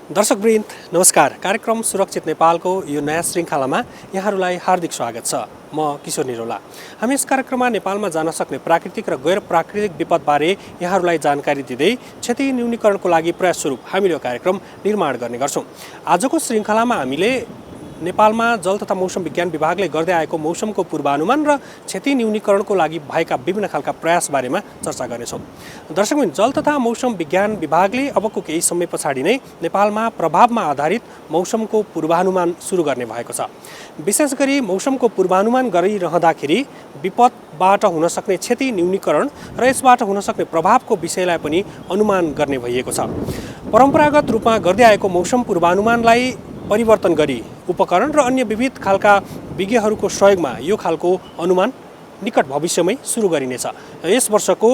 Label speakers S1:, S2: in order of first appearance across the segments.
S1: दर्शकवृन्द नमस्कार। कार्यक्रम सुरक्षित नेपालको यो नयाँ श्रृङ्खलामा यहाँहरूलाई हार्दिक स्वागत छ। म किशोर निरौला। हामी यस कार्यक्रममा नेपालमा जान सक्ने प्राकृतिक र गैर प्राकृतिक विपदबारे यहाँहरूलाई जानकारी दिँदै क्षति न्यूनीकरणको लागि प्रयास स्वरूप हामीले यो कार्यक्रम निर्माण गर्ने गर्छौँ। आजको श्रृङ्खलामा हामीले नेपालमा जल तथा मौसम विज्ञान विभागले गर्दै आएको मौसमको पूर्वानुमान र क्षति न्यूनीकरणको लागि भएका विभिन्न खालका प्रयास बारेमा चर्चा गर्नेछौँ। दर्शकवृन्द, जल तथा मौसम विज्ञान विभागले अबको केही समय पछाडि नै नेपालमा प्रभावमा आधारित मौसमको पूर्वानुमान सुरु गर्ने भएको छ। विशेष गरी मौसमको पूर्वानुमान गरिरहँदाखेरि विपदबाट हुन सक्ने क्षति न्यूनीकरण र यसबाट हुन सक्ने प्रभावको विषयलाई पनि अनुमान गर्ने भइएको छ। परम्परागत रूपमा गर्दै आएको मौसम पूर्वानुमानलाई परिवर्तन गरी उपकरण र अन्य विविध खालका विज्ञहरूको सहयोगमा यो खालको अनुमान निकट भविष्यमै सुरु गरिनेछ। यस वर्षको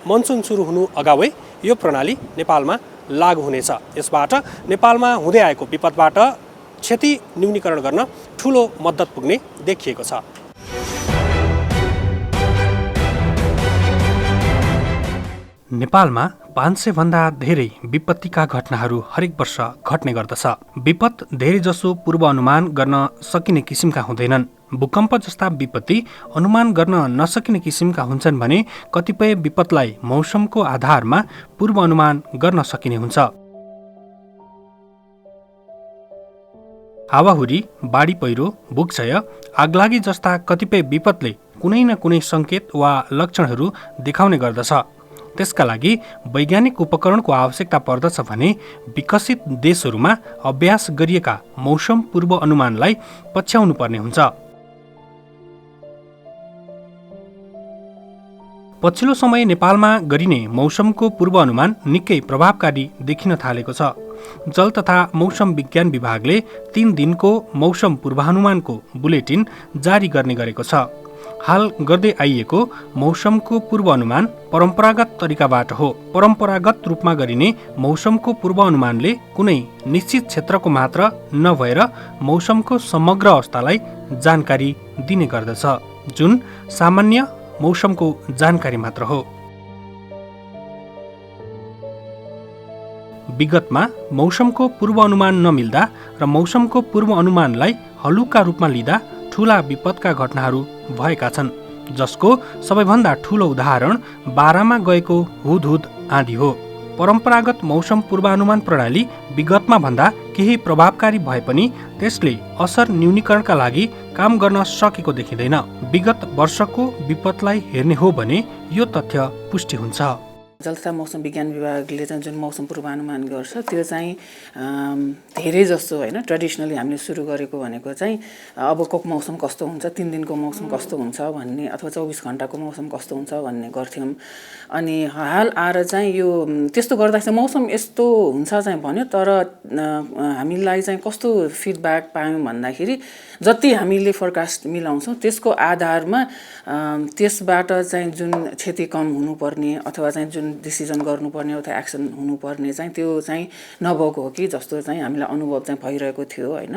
S1: मनसुन सुरु हुनु अगावै यो प्रणाली नेपालमा लागू हुनेछ। यसबाट नेपालमा हुँदै आएको विपदबाट क्षति न्यूनीकरण गर्न ठूलो मद्दत पुग्ने देखिएको छ। नेपालमा 500 भन्दा धेरै विपत्तिका घटनाहरू हरेक वर्ष घट्ने गर्दछ। विपद धेरैजसो पूर्वानुमान गर्न सकिने किसिमका हुँदैनन्। भूकम्प जस्ता विपत्ति अनुमान गर्न नसकिने किसिमका हुन्छन् भने कतिपय विपदलाई मौसमको आधारमा पूर्वानुमान गर्न सकिने हुन्छ। हावाहुरी, बाढी पहिरो, भूक्षय, आगलागी जस्ता कतिपय विपदले कुनै न कुनै सङ्केत वा लक्षणहरू देखाउने गर्दछ। त्यसका लागि वैज्ञानिक उपकरणको आवश्यकता पर्दछ भने विकसित देशहरूमा अभ्यास गरिएका मौसम पूर्व अनुमानलाई पछ्याउनु पर्ने हुन्छ। पछिल्लो समय नेपालमा गरिने मौसमको पूर्वानुमान निकै प्रभावकारी देखिन थालेको छ। जल तथा मौसम विज्ञान विभागले 3 दिनको मौसम पूर्वानुमानको बुलेटिन जारी गर्ने गरेको छ। हाल गर्दै आइएको मौसमको पूर्वानुमान परम्परागत तरिकाबाट हो। परम्परागत रूपमा गरिने मौसमको पूर्वानुमानले कुनै निश्चित क्षेत्रको मात्र नभएर मौसमको समग्र अवस्थालाई जानकारी दिने गर्दछ, जुन सामान्य मौसमको जानकारी मात्र हो। विगतमा मौसमको पूर्वानुमान नमिल्दा र मौसमको पूर्वानुमानलाई हलुका रूपमा लिँदा ठूला विपदका घटनाहरू भएका छन्, जसको सबैभन्दा ठूलो उदाहरण बारामा गएको हुदहुद आँधी हो। परम्परागत मौसम पूर्वानुमान प्रणाली विगतमा भन्दा केही प्रभावकारी भए पनि त्यसले असर न्यूनीकरणका लागि काम गर्न सकेको देखिँदैन। विगत वर्षको विपदलाई हेर्ने हो भने यो तथ्य पुष्टि हुन्छ।
S2: जल तथा मौसम विज्ञान विभागले चाहिँ जुन मौसम पूर्वानुमान गर्छ त्यो चाहिँ धेरै जस्तो होइन, ट्रेडिसनली हामीले सुरु गरेको भनेको चाहिँ अबको मौसम कस्तो हुन्छ, 3 दिनको मौसम कस्तो हुन्छ भन्ने अथवा 24 घण्टाको मौसम कस्तो हुन्छ भन्ने गर्थ्यौँ। अनि हाल आएर चाहिँ यो त्यस्तो गर्दाखेरि मौसम यस्तो हुन्छ चाहिँ भन्यो, तर हामीलाई चाहिँ कस्तो फिडब्याक पायौँ भन्दाखेरि जति हामीले फोरकास्ट मिलाउँछौँ त्यसको आधारमा त्यसबाट चाहिँ जुन क्षति कम हुनुपर्ने अथवा चाहिँ जुन डिसिजन गर्नुपर्ने अथवा एक्सन हुनुपर्ने चाहिँ त्यो चाहिँ नभएको हो कि जस्तो चाहिँ हामीलाई अनुभव चाहिँ भइरहेको थियो होइन।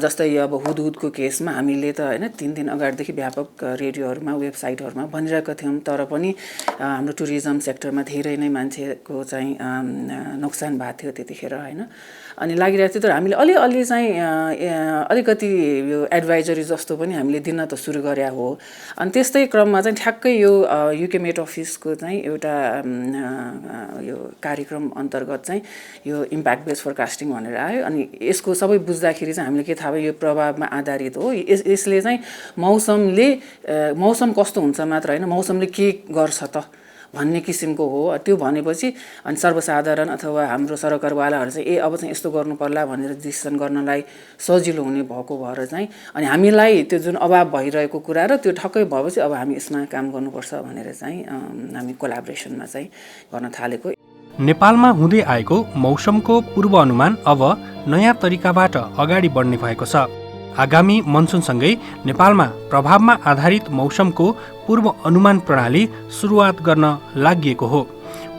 S2: जस्तै अब हुदहुदको केसमा हामीले त होइन 3 दिन अगाडिदेखि व्यापक रेडियोहरूमा वेबसाइटहरूमा भनिरहेका थियौँ, तर पनि हाम्रो टुरिज्म सेक्टरमा धेरै नै मान्छेको चाहिँ नोक्सान भएको थियो त्यतिखेर होइन। अनि लागिरहेको थियो, तर हामीले अलिअलि चाहिँ अलिकति यो एडभाइजरी जस्तो पनि हामीले दिन त सुरु गरे हो। अनि त्यस्तै क्रममा चाहिँ ठ्याक्कै यो युके मेट अफिसको चाहिँ एउटा यो कार्यक्रम अन्तर्गत चाहिँ यो इम्प्याक्ट बेस्ड फोरकास्टिङ भनेर आयो। अनि यसको सबै बुझ्दाखेरि चाहिँ हामीले के थाहा भयो, यो प्रभावमा आधारित हो। यसले चाहिँ मौसम कस्तो हुन्छ मात्र होइन, मौसमले के गर्छ त भन्ने किसिमको हो। त्यो भनेपछि अनि सर्वसाधारण अथवा हाम्रो सरकारवालाहरू चाहिँ अब चाहिँ यस्तो गर्नु पर्ला भनेर डिसिसन गर्नलाई सजिलो हुने भएको भएर चाहिँ अनि हामीलाई त्यो जुन अभाव भइरहेको कुरा र त्यो ठक्कै भएपछि अब हामी यसमा काम गर्नुपर्छ भनेर चाहिँ हामी कोलाबोरेसनमा चाहिँ गर्न थालेको।
S1: नेपालमा हुँदै आएको मौसमको पूर्वानुमान अब नयाँ तरिकाबाट अगाडि बढ्ने भएको छ। आगामी मनसुनसँगै नेपालमा प्रभावमा आधारित मौसमको पूर्व अनुमान प्रणाली सुरुवात गर्न लागिएको हो।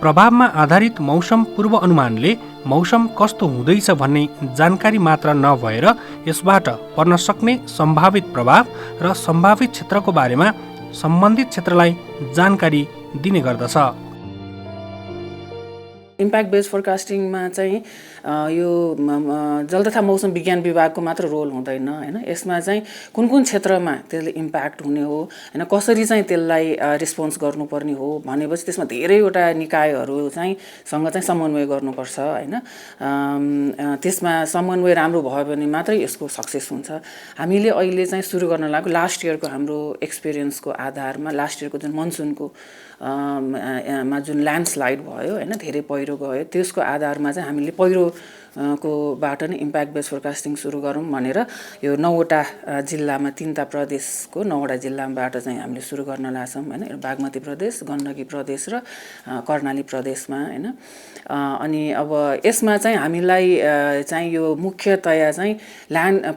S1: प्रभावमा आधारित मौसम पूर्व अनुमानले मौसम कस्तो हुँदैछ भन्ने जानकारी मात्र नभएर यसबाट पर्न सक्ने सम्भावित प्रभाव र सम्भावित क्षेत्रको बारेमा सम्बन्धित क्षेत्रलाई जानकारी दिने गर्दछ।
S2: इम्प्याक्ट बेस्ड फोरकास्टिङमा चाहिँ यो जल तथा मौसम विज्ञान विभागको मात्र रोल हुँदैन हैन, यसमा चाहिँ कुन कुन क्षेत्रमा त्यसले इम्प्याक्ट हुने हो हैन, कसरी चाहिँ त्यसलाई रिस्पोन्स गर्नुपर्ने हो भनेपछि त्यसमा धेरैवटा निकायहरू चाहिँ सँग चाहिँ समन्वय गर्नुपर्छ हैन। त्यसमा समन्वय राम्रो भयो भने मात्रै यसको सक्सेस हुन्छ। हामीले अहिले चाहिँ सुरु गर्न लागेको लास्ट इयरको हाम्रो एक्सपिरियन्सको आधारमा, लास्ट इयरको जुन मनसुनको मा जुन ल्यान्डस्लाइड भयो हैन, धेरै पहिरो गयो, त्यसको आधारमा चाहिँ हामीले पहिरोकोबाट नै इम्प्याक्ट बेस्ड फोरकास्टिङ सुरु गरौँ भनेर यो 9वटा जिल्लामा 3टा प्रदेशको 9वटा जिल्लाबाट चाहिँ हामीले सुरु गर्न लाग्छौँ हैन, बागमती प्रदेश, गण्डकी प्रदेश र कर्णाली प्रदेशमा हैन। अनि अब यसमा चाहिँ हामीलाई चाहिँ यो मुख्यतया चाहिँ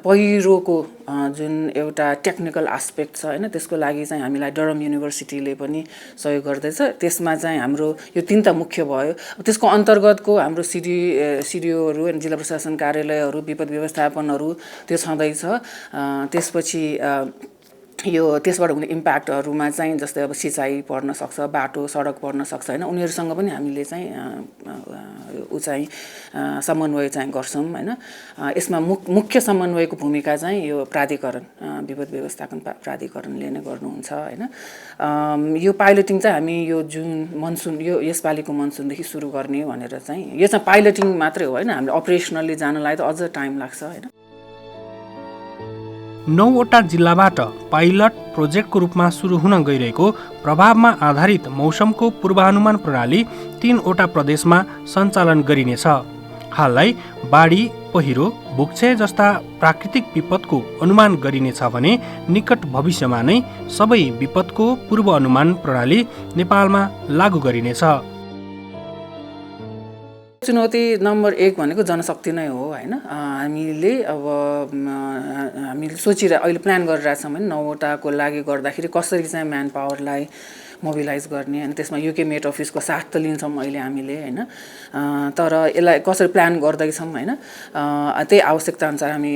S2: पहिरोको जुन एउटा टेक्निकल एस्पेक्ट छ हैन, त्यसको लागि चाहिँ हामीलाई डरम युनिभर्सिटीले पनि सहयोग गर्दैछ। त्यसमा चाहिँ हाम्रो यो 3टा मुख्य भयो। त्यसको अन्तर्गतको हाम्रो सिडिओहरू अनि जिल्ला प्रशासन कार्यालयहरू, विपद व्यवस्थापनहरू त्यो छँदैछ। त्यसपछि यो त्यसबाट हुने इम्प्याक्टहरूमा चाहिँ जस्तै अब सिँचाइ पर्न सक्छ, बाटो सडक पर्न सक्छ हैन, उनीहरूसँग पनि हामीले चाहिँ समन्वय चाहिँ गर्छौँ हैन। यसमा मुख्य समन्वयको भूमिका चाहिँ यो प्राधिकरण, विपद व्यवस्थापन प्राधिकरणले नै गर्नुहुन्छ हैन। यो पाइलटिङ चाहिँ हामी यो जुन मनसुन यसपालिको मनसुनदेखि सुरु गर्ने भनेर चाहिँ, यो चाहिँ पाइलटिङ मात्रै हो हैन, हामीले अपरेसनली जानलाई त अझ टाइम लाग्छ हैन।
S1: 9वटा जिल्लाबाट पाइलट प्रोजेक्टको रूपमा सुरु हुन गइरहेको प्रभावमा आधारित मौसमको पूर्वानुमान प्रणाली 3वटा प्रदेशमा सञ्चालन गरिनेछ। हाललाई बाढी, पहिरो, भूक्षय जस्ता प्राकृतिक विपदको अनुमान गरिनेछ भने निकट भविष्यमा नै सबै विपदको पूर्वानुमान प्रणाली नेपालमा लागू गरिनेछ।
S2: चुनौती नम्बर 1 भनेको जनशक्ति नै हो हैन। हामीले अहिले प्लान गरिरहेछौँ हैन, 9वटाको लागि गर्दाखेरि कसरी चाहिँ म्यान पावरलाई मोबिलाइज गर्ने अनि त्यसमा युके मेट अफिसको साथ त लिन्छौँ अहिले हामीले हैन, तर यसलाई कसरी प्लान गर्दैछौँ हैन। त्यही आवश्यकता अनुसार हामी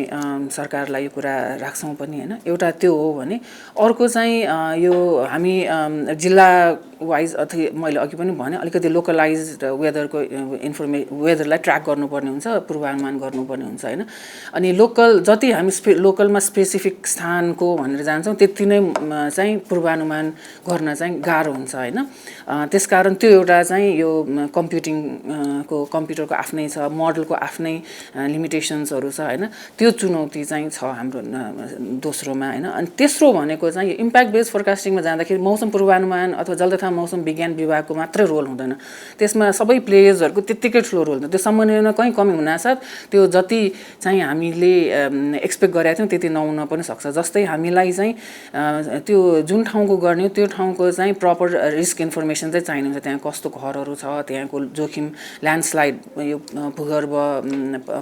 S2: सरकारलाई यो कुरा राख्छौँ पनि हैन। एउटा त्यो हो भने अर्को चाहिँ यो हामी जिल्ला वाइज अथवा मैले अघि पनि भने अलिकति लोकलाइज्ड वेदरलाई ट्र्याक गर्नुपर्ने हुन्छ, पूर्वानुमान गर्नुपर्ने हुन्छ हैन। अनि जति हामी लोकलमा स्पेसिफिक स्थानको भनेर जान्छौँ त्यति नै चाहिँ पूर्वानुमान गर्न चाहिँ गाह्रो हुन्छ हैन। त्यसकारण त्यो एउटा चाहिँ यो कम्प्युटरको आफ्नै छ, मोडलको आफ्नै लिमिटेसन्सहरू छ हैन। त्यो चुनौती चाहिँ छ हाम्रो दोस्रोमा हैन। अनि तेस्रो भनेको चाहिँ यो इम्प्याक्ट बेस्ड फोरकास्टिङमा जाँदाखेरि मौसम पूर्वानुमान अथवा जल तथा मौसम विज्ञान विभागको मात्रै रोल हुँदैन, त्यसमा सबै प्लेयर्सहरूको त्यत्तिकै ठुलो रोल हुन्छ। त्यो समन्वयमा कहीँ कमी हुनासाथ त्यो जति चाहिँ हामीले एक्सपेक्ट गरेका थियौँ त्यति नहुन पनि सक्छ। जस्तै हामीलाई चाहिँ त्यो जुन ठाउँको गर्ने त्यो ठाउँको चाहिँ प्रपर रिस्क इन्फर्मेसन चाहिँ चाहिन्छ। त्यहाँ कस्तो घरहरू छ, त्यहाँको जोखिम, ल्यान्डस्लाइड, यो भूगर्भ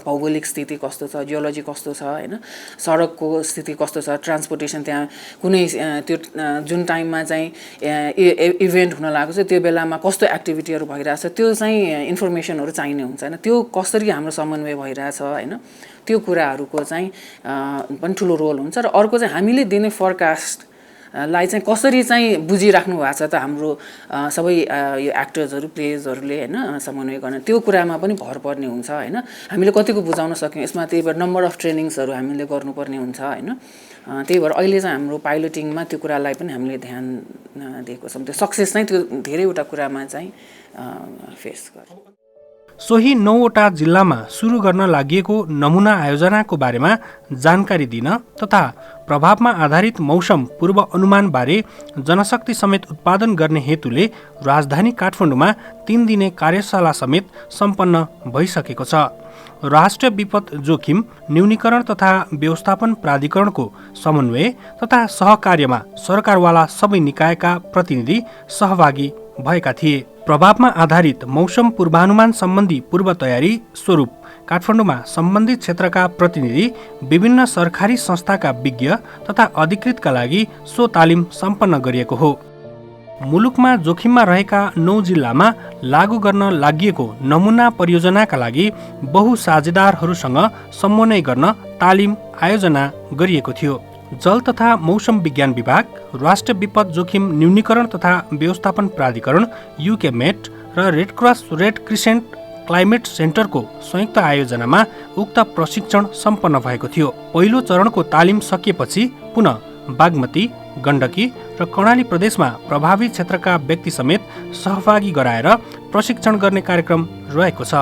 S2: भौगोलिक स्थिति कस्तो छ, जियोलोजी कस्तो छ हैन, सडकको स्थिति कस्तो छ, ट्रान्सपोर्टेसन, त्यहाँ कुनै त्यो जुन टाइममा चाहिँ इभेन्ट हुन लागेको छ त्यो बेलामा कस्तो एक्टिभिटीहरू भइरहेछ, त्यो चाहिँ इन्फर्मेसनहरू चाहिने हुन्छ हैन। त्यो कसरी हाम्रो समन्वय भइरहेछ हैन, त्यो कुराहरूको चाहिँ पनि ठुलो रोल हुन्छ। र अर्को चाहिँ हामीले दिने फोरकास्टलाई चाहिँ कसरी चाहिँ बुझिराख्नु भएको छ त हाम्रो सबै यो एक्टर्सहरू, प्लेयर्सहरूले हैन, समन्वय गर्न, त्यो कुरामा पनि भर पर्ने हुन्छ हैन। हामीले कतिको बुझाउन सक्यौँ यसमा, त्यही भएर नम्बर अफ ट्रेनिङ्सहरू हामीले गर्नुपर्ने हुन्छ हैन। त्यही भएर अहिले चाहिँ हाम्रो पाइलटिङमा त्यो कुरालाई पनि हामीले ध्यान दिएको छौँ। त्यो सक्सेस चाहिँ त्यो धेरैवटा कुरामा चाहिँ फेस गर्छ।
S1: सोही 9वटा जिल्लामा सुरु गर्न लागि नमुना आयोजनाको बारेमा जानकारी दिन तथा प्रभावमा आधारित मौसम पूर्व अनुमानबारे जनशक्ति समेत उत्पादन गर्ने हेतुले राजधानी काठमाडौँमा 3 दिने कार्यशाला समेत सम्पन्न भइसकेको छ। राष्ट्रिय विपद जोखिम न्यूनीकरण तथा व्यवस्थापन प्राधिकरणको समन्वय तथा सहकार्यमा सरकारवाला सबै निकायका प्रतिनिधि सहभागी भएका थिए। प्रभावमा आधारित मौसम पूर्वानुमान सम्बन्धी पूर्व तयारी स्वरूप काठमाडौँमा सम्बन्धित क्षेत्रका प्रतिनिधि, विभिन्न सरकारी संस्थाका विज्ञ तथा अधिकृतका लागि सो तालिम सम्पन्न गरिएको हो। मुलुकमा जोखिममा रहेका 9 जिल्लामा लागू गर्न लागि नमुना परियोजनाका लागि बहुसाझेदारहरूसँग समन्वय गर्न तालिम आयोजना गरिएको थियो। जल तथा मौसम विज्ञान विभाग, राष्ट्रिय विपद जोखिम न्यूनीकरण तथा व्यवस्थापन प्राधिकरण युके मेट र red cross red crescent climate सेन्टरको संयुक्त आयोजनामा उक्त प्रशिक्षण सम्पन्न भएको थियो। पहिलो चरणको तालिम सकिएपछि पुनः बागमती, गण्डकी र कर्णाली प्रदेशमा प्रभावित क्षेत्रका व्यक्ति समेत सहभागी गराएर प्रशिक्षण गर्ने कार्यक्रम रहेको छ।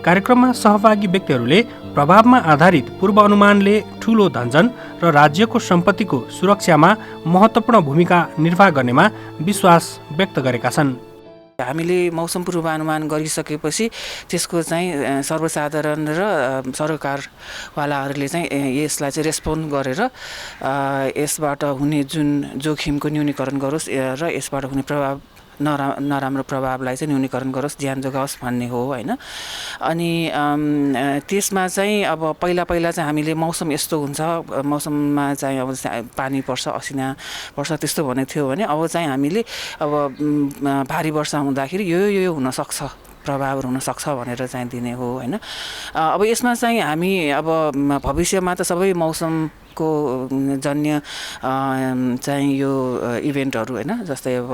S1: कार्यक्रममा सहभागी व्यक्तिहरूले प्रभावमा आधारित पूर्वानुमानले ठूलो धनजन र राज्यको सम्पत्तिको सुरक्षामा महत्त्वपूर्ण भूमिका निर्वाह गर्नेमा विश्वास व्यक्त गरेका छन्।
S2: हामीले मौसम पूर्वानुमान गरिसकेपछि त्यसको चाहिँ सर्वसाधारण र सरकारवालाहरूले चाहिँ यसलाई चाहिँ रेस्पोन्ड गरेर यसबाट हुने जुन जोखिमको न्यूनीकरण गरोस् र यसबाट हुने प्रभाव नराम्रो प्रभावलाई चाहिँ न्यूनीकरण गरोस्, ज्यान जोगाओस् भन्ने हो होइन। अनि त्यसमा चाहिँ अब पहिला चाहिँ हामीले मौसम यस्तो हुन्छ, मौसममा चाहिँ अब पानी पर्छ, असिना पर्छ त्यस्तो भनेको थियो भने अब चाहिँ हामीले अब भारी वर्षा हुँदाखेरि यो हुनसक्छ, प्रभावहरू हुनसक्छ भनेर चाहिँ दिने हो होइन। अब यसमा चाहिँ हामी अब भविष्यमा त सबै मौसमको जन्य चाहिँ यो इभेन्टहरू होइन, जस्तै अब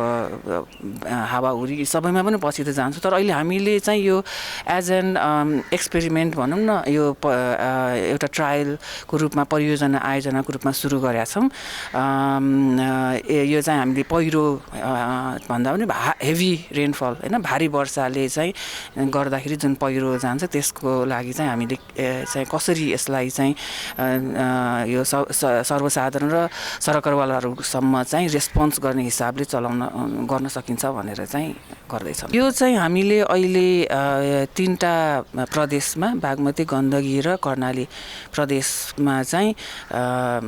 S2: हावाहुरी सबैमा पनि पछि त जान्छ, तर अहिले हामीले चाहिँ यो एज एन एक्सपेरिमेन्ट भनौँ न, यो एउटा ट्रायलको रूपमा, परियोजना आयोजनाको रूपमा सुरु गरेका छौँ। यो चाहिँ हामीले पहिरो भन्दा पनि हेभी रेनफल होइन, भारी वर्षाले चाहिँ गर्दाखेरि जुन पहिरो जान्छ त्यसको लागि चाहिँ हामीले चाहिँ कसरी यसलाई चाहिँ यो सर्वसाधारण र सरकारवालाहरूसम्म चाहिँ रेस्पोन्स गर्ने हिसाबले गर्न सकिन्छ भनेर चाहिँ गर्दैछौँ। यो चाहिँ हामीले अहिले 3टा प्रदेशमा, बागमती, गण्डकी र कर्णाली प्रदेशमा चाहिँ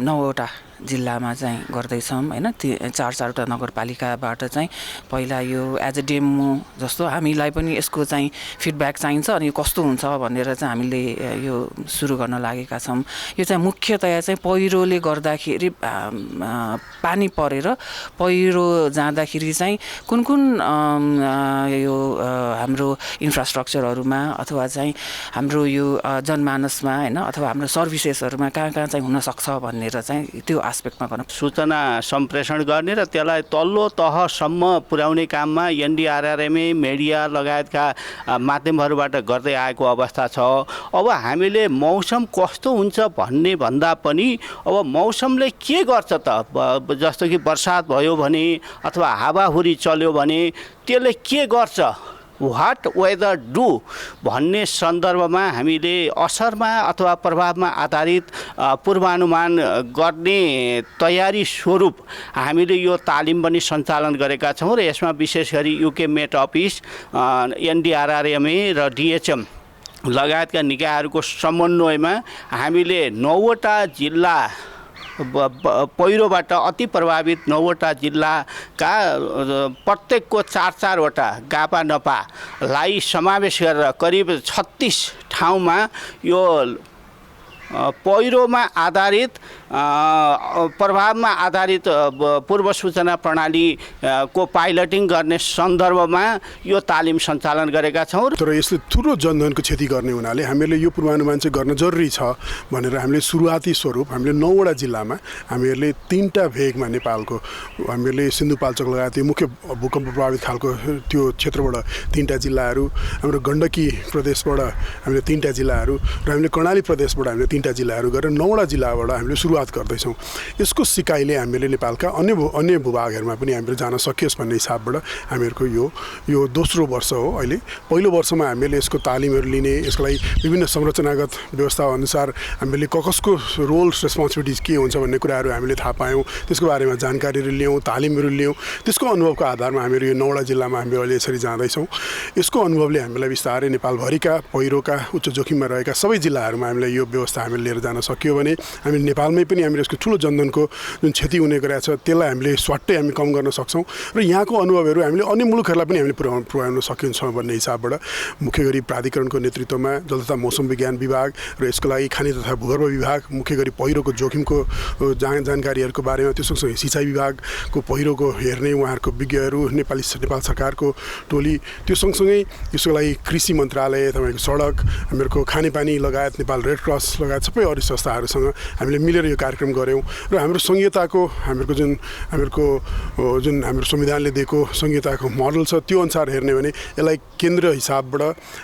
S2: 9वटा जिल्लामा चाहिँ गर्दैछौँ होइन। 4-4वटा नगरपालिकाबाट चाहिँ पहिला यो एज अ डेमो जस्तो हामीलाई पनि यसको चाहिँ फिडब्याक चाहिन्छ अनि कस्तो हुन्छ भनेर चाहिँ हामीले यो सुरु गर्न लागेका छौँ। यो चाहिँ मुख्यतया चाहिँ पहिरोले गर्दाखेरि पानी परेर पहिरो जाँदाखेरि चाहिँ कुन यो हाम्रो इन्फ्रास्ट्रक्चरहरूमा अथवा चाहिँ हाम्रो यो जनमानसमा होइन, अथवा हाम्रो सर्भिसेसहरूमा कहाँ चाहिँ हुनसक्छ भनेर चाहिँ त्यो आस्पेक्टमा गर्न
S3: सूचना सम्प्रेषण गर्ने र त्यसलाई तल्लो तहसम्म पुर्याउने काममा एनडीआरआरएमए, मिडिया लगायतका माध्यमहरूबाट गर्दै आएको अवस्था छ। अब हामीले मौसम कस्तो हुन्छ भन्ने भन्दा पनि अब मौसमले के गर्छ त, जस्तो कि बर्सात भयो भने अथवा हावाहुरी चल्यो भने त्यसले के गर्छ, व्हाट वेदर डु भन्ने सन्दर्भमा हामीले असरमा अथवा प्रभावमा आधारित पूर्वानुमान गर्ने तयारी स्वरूप हामीले यो तालिम पनि सञ्चालन गरेका छौँ र यसमा विशेष गरी युके मेट अफिस, एनडीआरआरएमए र डिएचएम लगायतका निकायहरूको समन्वयमा हामीले 9वटा जिल्ला, पहिरोबाट अति प्रभावित 9वटा जिल्लाका प्रत्येकको 4-4वटा गापा नपालाई समावेश गरेर करिब 36 ठाउँमा यो पहिरोमा आधारित प्रभावमा आधारित पूर्व सूचना प्रणाली को पाइलटिङ गर्ने सन्दर्भमा यो तालिम सञ्चालन गरेका छौँ।
S4: तर यसले ठुलो जनधनको क्षति गर्ने हुनाले हामीले यो पूर्वानुमान चाहिँ गर्न जरुरी छ भनेर हामीले सुरुवाती स्वरूप हामीले 9वटा जिल्लामा हामीहरूले 3टा भेगमा नेपालको हामीले सिन्धुपाल्चोक लगायत मुख्य भूकम्प प्रभावित खालको त्यो क्षेत्रबाट 3टा जिल्लाहरू, हाम्रो गण्डकी प्रदेशबाट हामीले 3टा जिल्लाहरू र हामीले कर्णाली प्रदेशबाट हामीले 3टा जिल्लाहरू गरेर 9वटा जिल्लाबाट हामीले सुरुवात गर्दैछौँ। यसको सिकाइले हामीले नेपालका अन्य भूभागहरूमा पनि हामीले जान सकियोस् भन्ने हिसाबबाट हामीहरूको यो दोस्रो वर्ष हो। अहिले पहिलो वर्षमा हामीले यसको तालिमहरू लिने, यसको लागि विभिन्न संरचनागत व्यवस्था अनुसार हामीले कसको रोल्स रेस्पोन्सिबिलिटिज के हुन्छ भन्ने कुराहरू हामीले थाहा पायौँ, त्यसको बारेमा जानकारीहरू लियौँ, तालिमहरू लियौँ। त्यसको अनुभवको आधारमा हामीहरू यो 9वटा जिल्लामा हामीले अहिले यसरी जाँदैछौँ। यसको अनुभवले हामीलाई बिस्तारै नेपालभरिका पहिरोका उच्च जोखिममा रहेका सबै जिल्लाहरूमा हामीले यो व्यवस्था हामीले लिएर जान सक्यो भने हामी नेपालमै पनि हामीले यसको ठुलो जनधनको जुन क्षति हुने गरेको छ त्यसलाई हामीले स्वाट्टै हामी कम गर्न सक्छौँ र यहाँको अनुभवहरू हामीले अन्य मुलुकहरूलाई पनि हामीले पुर्याउन सकिन्छ भन्ने हिसाबबाट मुख्य गरी प्राधिकरणको नेतृत्वमा जल तथा मौसम विज्ञान विभाग र यसको लागि खानी तथा भूगर्भ विभाग, मुख्य गरी पहिरोको जोखिमको जानकारीहरूको बारेमा, त्यो सँगसँगै सिँचाइ विभागको पहिरोको हेर्ने उहाँहरूको विज्ञहरू, नेपाल सरकारको टोली, त्यो सँगसँगै यसको लागि कृषि मन्त्रालय, तपाईँको सडक, हामीहरूको खानेपानी लगायत नेपाल रेड क्रस लगायत सबै अरू संस्थाहरूसँग हामीले मिलेर यो यो कार्यक्रम गऱ्यौँ र हाम्रो संहिताको हाम्रो संविधानले दिएको संहिताको मोडल छ त्यो अनुसार हेर्ने भने यसलाई केन्द्र हिसाबबाट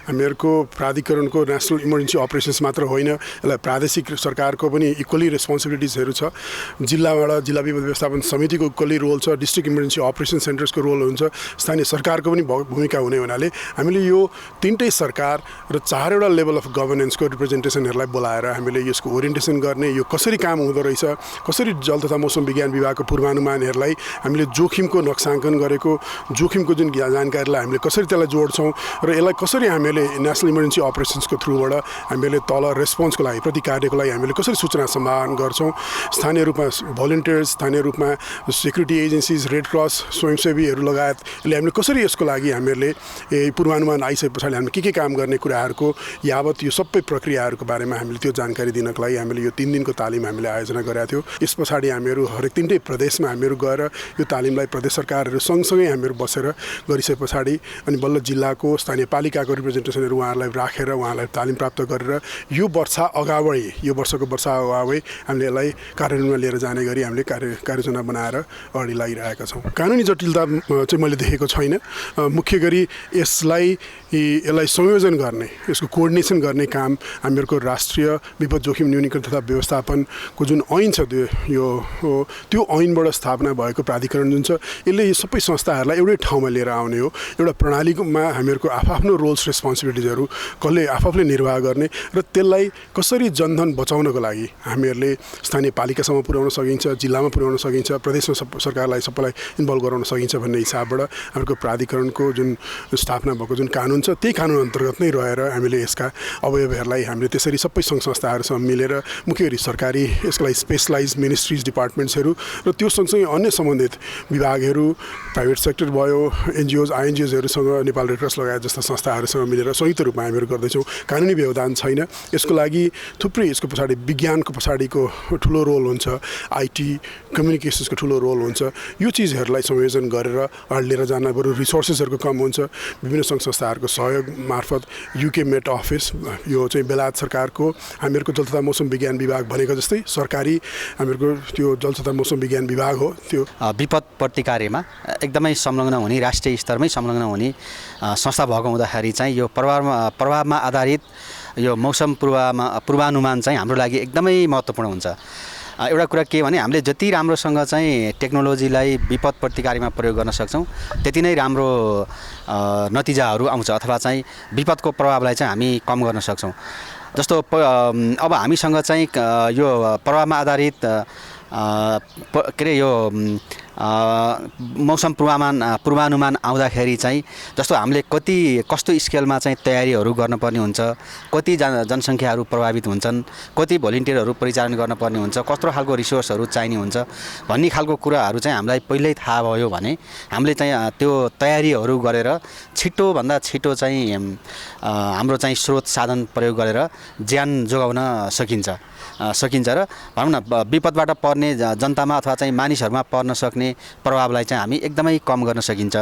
S4: हामीहरूको प्राधिकरणको नेसनल इमर्जेन्सी अपरेसन्स मात्र होइन, यसलाई प्रादेशिक सरकारको पनि इक्वली रेस्पोन्सिबिलिटिजहरू छ। जिल्लाबाट जिल्ला विपद व्यवस्थापन समितिको इक्वली रोल छ, डिस्ट्रिक्ट इमर्जेन्सी अपरेसन सेन्टर्सको रोल हुन्छ, स्थानीय सरकारको पनि भूमिका हुने हुनाले हामीले यो तीनटै सरकार र 4वटा लेभल अफ गभर्नेन्सको रिप्रेजेन्टेसनहरूलाई बोलाएर हामीले यसको ओरिएन्टेसन गर्ने, यो कसरी काम हुँदो रहेछ, कसरी जल तथा मौसम विज्ञान विभागको पूर्वानुमानहरूलाई हामीले जोखिमको नक्साङ्कन गरेको, जोखिमको जुन जानकारीलाई हामीले कसरी त्यसलाई जोड्छौँ र यसलाई कसरी हामीले नेसनल इमर्जेन्सी अपरेसन्सको थ्रुबाट हामीले तल रेस्पोन्सको लागि प्रतिकार्यको लागि हामीले कसरी सूचना सम्भान गर्छौँ। स्थानीय रूपमा भोलिन्टियर्स, स्थानीय रूपमा सेक्युरिटी एजेन्सिज, रेड क्रस, स्वयंसेवीहरू लगायतले हामीले कसरी यसको लागि हामीहरूले पूर्वानुमान आइसके पछाडि हामीले के काम गर्ने कुराहरूको यावत यो सबै प्रक्रियाहरूको बारेमा हामीले त्यो जानकारी दिनको लागि हामीले यो 3 दिनको तालिम हामीले आयोजना गरेका थियौँ। यस पछाडि हामीहरू हरेक 3टै प्रदेशमा हामीहरू गएर यो तालिमलाई प्रदेश सरकारहरू सँगसँगै हामीहरू बसेर गरिसके पछाडि अनि बल्ल जिल्लाको स्थानीय पालिकाको रिप्रेजेन्टेसनहरू उहाँहरूलाई राखेर उहाँलाई तालिम प्राप्त गरेर यो वर्षको वर्षा अगावै हामीले यसलाई कार्यान्वयनमा लिएर जाने गरी हामीले कार्ययोजना बनाएर अगाडि लागिरहेका छौँ। कानुनी जटिलता चाहिँ मैले देखेको छैन। मुख्य गरी यसलाई संयोजन गर्ने, यसको कोअर्डिनेसन गर्ने काम हामीहरूको राष्ट्रिय विपद जोखिम न्यूनीकरण तथा व्यवस्थापनको जुन ऐन छ त्यो ऐनबाट स्थापना भएको प्राधिकरण जुन छ यसले यो सबै संस्थाहरूलाई एउटै ठाउँमा लिएर आउने हो। एउटा प्रणालीमा हामीहरूको आफ्नो रोल्स रेस्पोन्सिबिलिटिजहरू कसले आफूले निर्वाह गर्ने र त्यसलाई कसरी जनधन बचाउनको लागि हामीहरूले स्थानीय पालिकासम्म पुर्याउन सकिन्छ, जिल्लामा पुर्याउन सकिन्छ, प्रदेशमा सरकारलाई सबैलाई इन्भल्भ गराउन सकिन्छ भन्ने हिसाबबाट हाम्रो प्राधिकरणको जुन स्थापना भएको जुन कानुन छ त्यही कानुन अन्तर्गत नै रहेर हामीले यसका अवयवहरूलाई हामीले त्यसरी सबै सङ्घ संस्थाहरूसँग मिलेर मुख्य गरी सरकारी यसको लागि स्पेसलाइज मिनिस्ट्रिज डिपार्टमेन्ट्सहरू र त्यो सँगसँगै अन्य सम्बन्धित विभागहरू, प्राइभेट सेक्टर भयो, एनजिओज आइएनजिओजहरूसँग, नेपाल रेड क्रस लगायत जस्ता संस्थाहरूसँग मिलेर संयुक्त रूपमा हामीहरू गर्दैछौँ। कानुनी व्यवधान छैन यसको लागि। थुप्रै यसको पछाडि विज्ञानको पछाडिको ठुलो रोल हुन्छ, आइटी कम्युनिकेसन्सको ठुलो रोल हुन्छ। यो चिजहरूलाई संयोजन गरेर अगाडि लिएर जान बरु रिसोर्सेसहरूको कम हुन्छ। विभिन्न सङ्घ संस्थाहरूको सहयोग मार्फत युके मेट अफिस, यो चाहिँ बेलायत सरकारको हामीहरूको जल तथा मौसम विज्ञान विभाग भनेको जस्तै सरकारी हामीहरूको त्यो जल तथा मौसम विज्ञान विभाग हो। त्यो
S5: विपद प्रतिकार्यमा एकदमै संलग्न हुने, राष्ट्रिय स्तरमै संलग्न हुने संस्था भएको हुँदाखेरि चाहिँ यो प्रभावमा आधारित यो मौसम पूर्वानुमान चाहिँ हाम्रो लागि एकदमै महत्त्वपूर्ण हुन्छ। एउटा कुरा के भने हामीले जति राम्रोसँग चाहिँ टेक्नोलोजीलाई विपद प्रतिकार्यमा प्रयोग गर्न सक्छौँ त्यति नै राम्रो नतिजाहरू आउँछ अथवा चाहिँ विपदको प्रभावलाई चाहिँ हामी कम गर्न सक्छौँ। जस्तो अब हामीसँग चाहिँ यो प्रभावमा आधारित के अरे यो मौसम पूर्वानुमान आउँदाखेरि चाहिँ जस्तो हामीले कस्तो स्केलमा चाहिँ तयारीहरू गर्नुपर्ने हुन्छ, कति जनसङ्ख्याहरू प्रभावित हुन्छन्, कति भोलिन्टियरहरू परिचालन गर्नुपर्ने हुन्छ, कस्तो खालको रिसोर्सहरू चाहिने हुन्छ भन्ने खालको कुराहरू चाहिँ हामीलाई पहिल्यै थाहा भयो भने हामीले चाहिँ त्यो तयारीहरू गरेर छिटोभन्दा छिटो चाहिँ हाम्रो चाहिँ स्रोत साधन प्रयोग गरेर ज्यान जोगाउन सकिन्छ र भनौँ न विपदबाट पर्ने जनतामा अथवा चाहिँ मानिसहरूमा पर्न सक्ने प्रभावलाई चाहिँ हामी एकदमै कम गर्न सकिन्छ।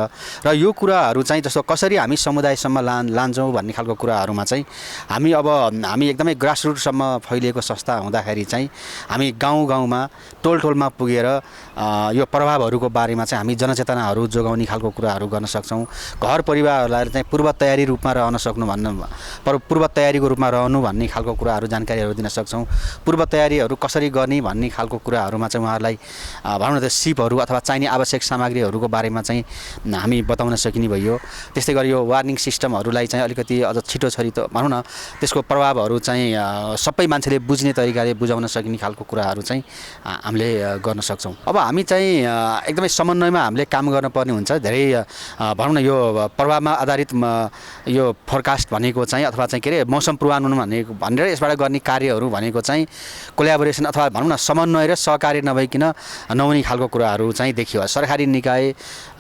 S5: र यो कुराहरू चाहिँ जस्तो कसरी हामी समुदायसम्म लान्छौँ भन्ने खालको कुराहरूमा चाहिँ हामी एकदमै ग्रासरुटसम्म फैलिएको संस्था हुँदाखेरि चाहिँ हामी गाउँमा टोलमा पुगेर यो प्रभावहरूको बारेमा चाहिँ हामी जनचेतनाहरू जोगाउने खालको कुराहरू गर्न सक्छौँ। घर परिवारहरूलाई चाहिँ पूर्व तयारीको रूपमा रहनु भन्ने खालको कुराहरू जानकारीहरू दिन सक्छौँ। पूर्व तयारीहरू कसरी गर्ने भन्ने खालको कुराहरूमा चाहिँ उहाँहरूलाई भनौँ न त्यो सिपहरू अथवा चाहिने आवश्यक सामग्रीहरूको बारेमा चाहिँ हामी बताउन सकिने भयो। त्यस्तै गरी यो वार्निङ सिस्टमहरूलाई चाहिँ अलिकति अझ छिटो भनौँ न त्यसको प्रभावहरू चाहिँ सबै मान्छेले बुझ्ने तरिकाले बुझाउन सकिने खालको कुराहरू चाहिँ हामीले गर्न सक्छौँ। अब हामी चाहिँ एकदमै समन्वयमा हामीले काम गर्नुपर्ने हुन्छ। धेरै भनौँ न यो प्रभावमा आधारित यो फोरकास्ट भनेको चाहिँ अथवा चाहिँ के अरे मौसम पूर्वानुमान भनेर यसबाट गर्ने कार्यहरू भनेको चाहिँ कोल्याबोरेसन अथवा भनौँ न समन्वय र सहकार्य नहुने खालको कुराहरू चाहिँ देखियो। सरकारी निकाय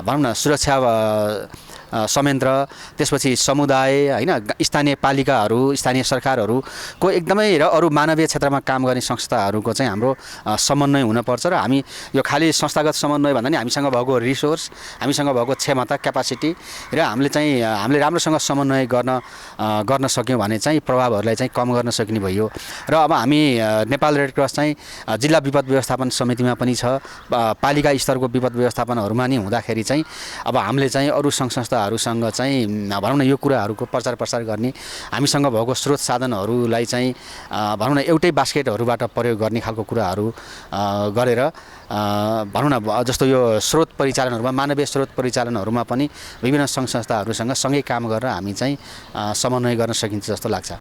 S5: भनौँ न सुरक्षा संयन्त्र, त्यसपछि समुदाय होइन, स्थानीय पालिकाहरू, स्थानीय सरकारहरूको एकदमै र अरू मानवीय क्षेत्रमा काम गर्ने संस्थाहरूको चाहिँ हाम्रो समन्वय हुनपर्छ। र हामी यो खालि संस्थागत समन्वय भन्दा नि हामीसँग भएको रिसोर्स, हामीसँग भएको क्षमता, क्यापासिटी र हामीले राम्रोसँग समन्वय गर्न सक्यौँ भने चाहिँ प्रभावहरूलाई चाहिँ कम गर्न सकिने भयो। र अब हामी नेपाल रेड क्रस चाहिँ जिल्ला विपद व्यवस्थापन समितिमा पनि छ, पालिका स्तरको विपद व्यवस्थापनहरूमा नि हुँदाखेरि चाहिँ अब हामीले चाहिँ अरू सङ्घ संस्थाहरूसँग चाहिँ भनौँ न यो कुराहरूको प्रचार प्रसार गर्ने, हामीसँग भएको स्रोत साधनहरूलाई चाहिँ भनौँ न एउटै बास्केटहरूबाट प्रयोग गर्ने खालको कुराहरू गरेर भनौँ न जस्तो यो स्रोत परिचालनहरूमा, मानवीय स्रोत परिचालनहरूमा पनि विभिन्न सङ्घ संस्थाहरूसँग सँगै काम गरेर हामी चाहिँ समन्वय गर्न सकिन्छ जस्तो लाग्छ।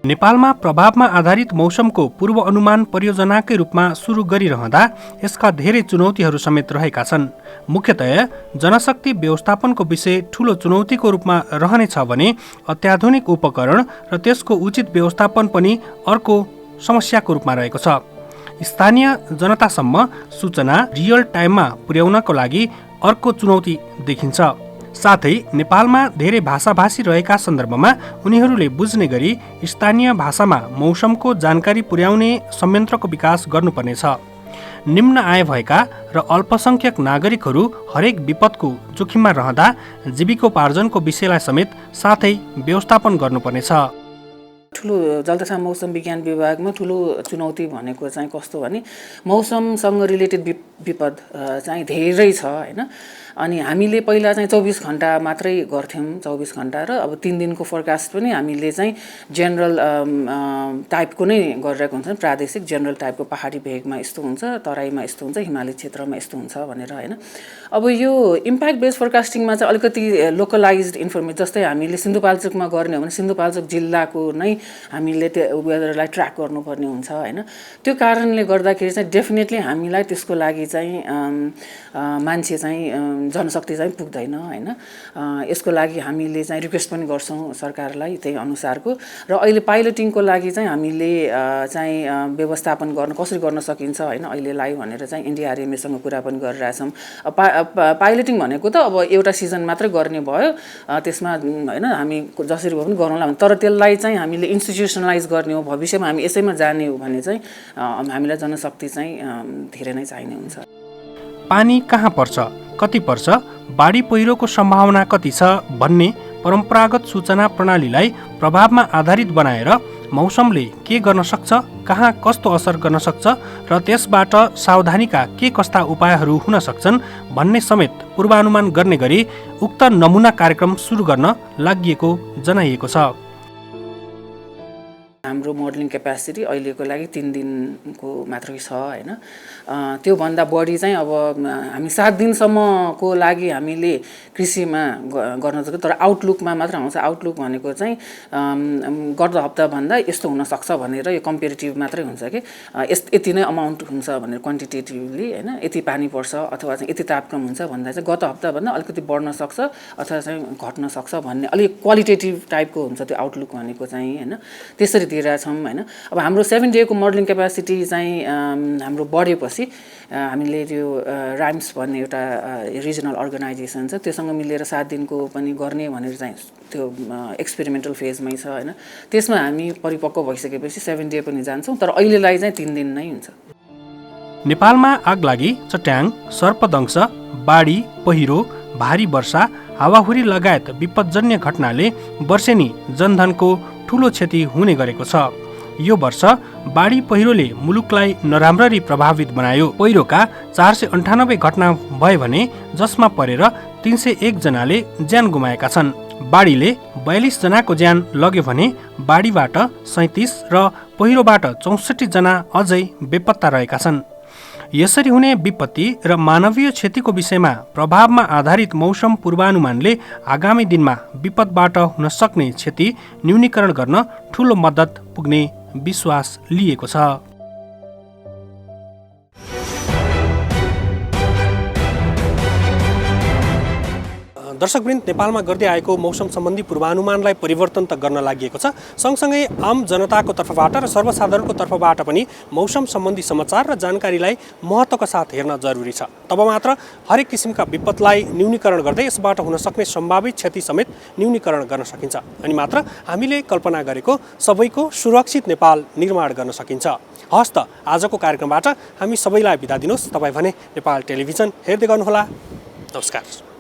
S1: नेपालमा प्रभावमा आधारित मौसमको पूर्व अनुमान परियोजनाकै रूपमा सुरु गरिरहँदा यसका धेरै चुनौतीहरू समेत रहेका छन्। मुख्यतया जनशक्ति व्यवस्थापनको विषय ठूलो चुनौतीको रूपमा रहनेछ भने अत्याधुनिक उपकरण र त्यसको उचित व्यवस्थापन पनि अर्को समस्याको रूपमा रहेको छ। स्थानीय जनतासम्म सूचना रियल टाइममा पुर्याउनको लागि अर्को चुनौती देखिन्छ। साथै नेपालमा धेरै भाषाभाषी रहेका सन्दर्भमा उनीहरूले बुझ्ने गरी स्थानीय भाषामा मौसमको जानकारी पुर्याउने संयन्त्रको विकास गर्नुपर्नेछ। निम्न आय भएका र अल्पसंख्यक नागरिकहरू हरेक विपदको जोखिममा रहँदा जीविकोपार्जनको विषयलाई समेत साथै व्यवस्थापन गर्नुपर्नेछ।
S2: ठुलो जल तथा मौसम विज्ञान विभागमा ठुलो चुनौती भनेको चाहिँ कस्तो भने मौसमसँग रिलेटेड विपद चाहिँ धेरै छ होइन। अनि हामीले पहिला चाहिँ 24 घण्टा मात्रै गर्थ्यौँ, 24 घण्टा र अब 3 दिनको फोरकास्ट पनि हामीले चाहिँ जेनरल टाइपको नै गरिरहेको हुन्छ, प्रादेशिक जेनरल टाइपको, पहाडी भेगमा यस्तो हुन्छ, तराईमा यस्तो हुन्छ, हिमाली क्षेत्रमा यस्तो हुन्छ भनेर होइन। अब यो इम्प्याक्ट बेस्ड फोरकास्टिङमा चाहिँ अलिकति लोकलाइज्ड इन्फर्मेसन, जस्तै हामीले सिन्धुपाल्चोकमा गर्ने हो भने सिन्धुपाल्चोक जिल्लाको नै हामीले त्यो वेदरलाई ट्र्याक गर्नुपर्ने हुन्छ होइन। त्यो कारणले गर्दाखेरि चाहिँ डेफिनेटली हामीलाई त्यसको लागि चाहिँ मान्छे चाहिँ जनशक्ति चाहिँ पुग्दैन होइन। यसको लागि हामीले चाहिँ रिक्वेस्ट पनि गर्छौँ सरकारलाई त्यही अनुसारको। र अहिले पाइलटिङको लागि चाहिँ हामीले चाहिँ व्यवस्थापन कसरी गर्न सकिन्छ होइन अहिलेलाई भनेर चाहिँ एनडीआरएमएसँग कुरा पनि गरिरहेछौँ। पाइलटिङ भनेको त अब एउटा सिजन मात्रै गर्ने भयो, त्यसमा होइन हामी जसरी भए पनि गरौँला भने, तर त्यसलाई चाहिँ हामीले इन्स्टिट्युसनलाइज गर्ने हो, भविष्यमा हामी यसैमा जाने हो भने चाहिँ हामीलाई जनशक्ति चाहिँ धेरै नै चाहिने हुन्छ।
S1: पानी कहाँ पर्छ, कति पर्छ, बाढी पहिरोको सम्भावना कति छ भन्ने परम्परागत सूचना प्रणालीलाई प्रभावमा आधारित बनाएर मौसमले के गर्न सक्छ, कहाँ कस्तो असर गर्न सक्छ र त्यसबाट सावधानीका के कस्ता उपायहरू हुन सक्छन् भन्ने समेत पूर्वानुमान गर्ने गरी उक्त नमुना कार्यक्रम सुरु गर्न लागिएको जनाइएको छ।
S2: हाम्रो मोडलिङ क्यापासिटी अहिलेको लागि 3 दिनको मात्रै छ होइन। त्योभन्दा बढी चाहिँ अब हामी 7 दिनसम्मको लागि हामीले कृषिमा गर्न सक्छौँ, तर आउटलुकमा मात्र आउँछ। आउटलुक भनेको चाहिँ गत हप्ताभन्दा यस्तो हुनसक्छ भनेर यो कम्पेरिटिभ मात्रै हुन्छ कि यति नै अमाउन्ट हुन्छ भनेर क्वान्टिटेटिभली होइन, यति पानी पर्छ अथवा चाहिँ यति तापक्रम हुन्छ भन्दा चाहिँ गत हप्ताभन्दा अलिकति बढ्न सक्छ अथवा चाहिँ घट्न सक्छ भन्ने अलिक क्वालिटेटिभ टाइपको हुन्छ त्यो आउटलुक भनेको चाहिँ होइन। त्यसरी दिइरहेछौँ होइन। अब हाम्रो 7 डेको मोडलिङ क्यापासिटी चाहिँ हाम्रो बढेपछि हामीले त्यो राइम्स भन्ने एउटा रिजनल अर्गनाइजेसन छ, त्योसँग मिलेर 7 दिनको पनि गर्ने भनेर चाहिँ त्यो एक्सपेरिमेन्टल फेजमै छ होइन। त्यसमा हामी परिपक्व भइसकेपछि 7 डे पनि जान्छौँ, तर अहिलेलाई चाहिँ 3 दिन नै हुन्छ।
S1: नेपालमा आगलागी, चट्याङ, सर्पदंश, बाढी पहिरो, भारी वर्षा, हावाहुरी लगायत विपदजन्य घटनाले वर्षेनी जनधनको ठूलो क्षति हुने गरेको छ। यो वर्ष बाढी पहिरोले मुलुकलाई नराम्ररी प्रभावित बनायो। पहिरोका 498 घटना भए भने जसमा परेर 301 जनाले ज्यान गुमाएका छन्। बाढीले 42 जनाको ज्यान लग्यो भने बाढीबाट 37 र पहिरोबाट 64 जना अझै बेपत्ता रहेका छन्। यसरी हुने विपत्ति र मानवीय क्षतिको विषयमा प्रभावमा आधारित मौसम पूर्वानुमानले आगामी दिनमा विपदबाट हुन सक्ने क्षति न्यूनीकरण गर्न ठूलो मद्दत पुग्ने विश्वास लिएको छ। दर्शकवृन्द, नेपालमा गर्दै आएको मौसम सम्बन्धी पूर्वानुमानलाई परिवर्तन त गर्न लागि छ, सँगसँगै आम जनताको तर्फबाट र सर्वसाधारणको तर्फबाट पनि मौसम सम्बन्धी समाचार र जानकारीलाई महत्त्वका साथ हेर्न जरुरी छ। तब मात्र हरेक किसिमका विपदलाई न्यूनीकरण गर्दै यसबाट हुन सक्ने सम्भावित क्षति समेत न्यूनीकरण गर्न सकिन्छ। अनि मात्र हामीले कल्पना गरेको सबैको सुरक्षित नेपाल निर्माण गर्न सकिन्छ। हस् त, आजको कार्यक्रमबाट हामी सबैलाई बिदा दिनुहोस्। तपाईँ भने नेपाल टेलिभिजन हेर्दै गर्नुहोला। नमस्कार।